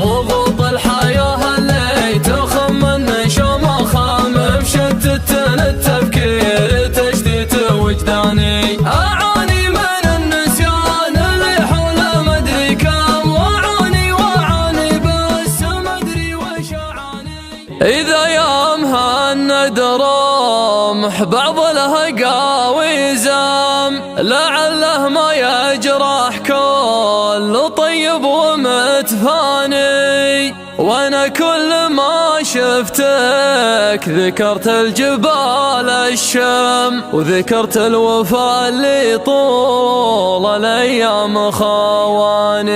ضغوط الحياة اللي تخمن شمخة مشتت التفكير تشتيت وجداني. أعاني من النسيان اللي حول مدري كم، وأعاني بس مدري وش أعاني. إذا يومها الندرمح بعض الهقاوي زام، لعله ما يجرح كل طيب ومتفاني. وانا كل ما شفتك ذكرت الجبال الشم، وذكرت الوفا اللي طول الايام خواني.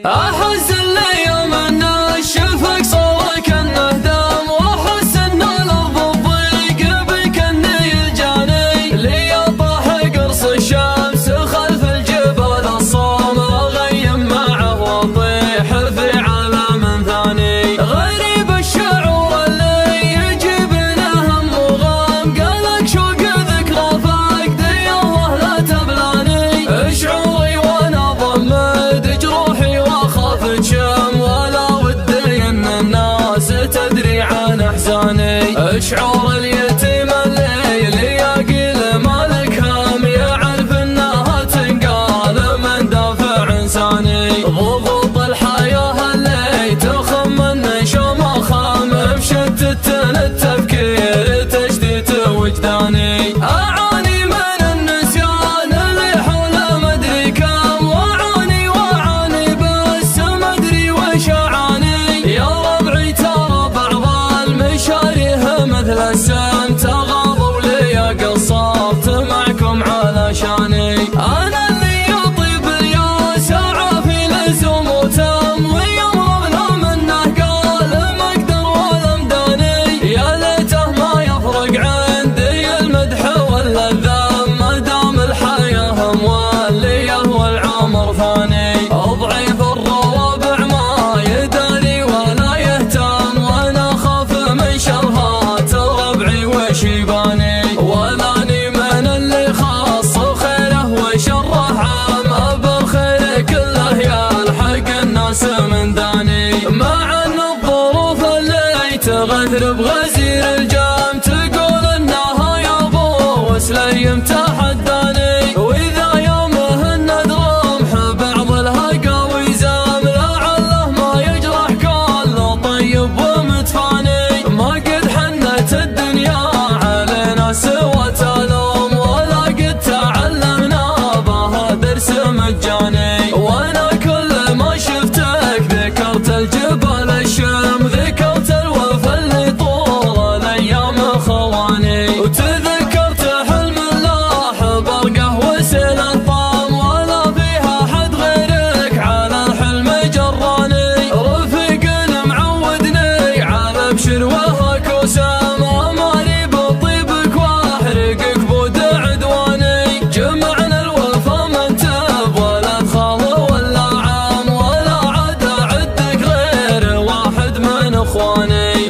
احس اليوم ان اشوفك صورك انه دام، واحس ان الارض تضيق بك اني الجاني. لي طاح قرص الشمس خلف الجبال الصوم، اغيم معه واطيح في عالم ثاني. غريب الشعور اللي يجيبنا هم وغام، قالك شوق ذكرى فاقدي الله لا تبلاني. شعوري وانا ضمد جروحي واخاف تشم، ولا ودي ان الناس تدري عن احزاني. شعور اليتيم اللي يقيل مالك هم، يعرف انها تنقال من دافع انساني. ضغوط الحياة اللي تخمن شمخة مشتت التفكير تشتيت وجداني. أعاني من النسيان اللي حول مدري كم، وأعاني بس مدري وش أعاني. يا ربعي ترى بعض المشاريه مثل السم، تغاضوا لي قصرت معكم علشاني. أنا اللي يطيب الياس أعافي لزوم وتم، ويمرضنا منه قال ما أقدر ولا مداني. يا ليته ما يفرق عندي المدح ولا الذم، ما دام الحياة مولية والعمر فاني. ضعيف الروابع ما يداري ولا يهتم، وانا اخاف من شرهات ربعي وش يباني. ولاني من اللي خاص خيره وشره عام، بالخير كله يلحق الناس من داني. مع ان الظروف اللي تغثر بغزير الجام، تقول انها يا ابو وسليم تحداني. واذا يومه الندرمح بعض الهقاوي زام، لعله ما يجرح كل طيب ومتفاني. ما قد حنت الدنيا علينا سوى تلوم، ولا قد تعلمنا بها درس مجاني. وانا كل ما شفتك ذكرت الجبال الشم، ذكرت الوفا اللي طول الايام خواني. وتذكرت حلم الله برقه وسيل الطام، ولا فيها حد غيرك على الحلم جراني. رفيق معودني على ابشر وهاك وسام، امالي بطيبك واحرقك بود عدواني. جمعنا الوفا من تب ولا تخال ولا عام، ولا عاد اعدك غير واحد من اخواني.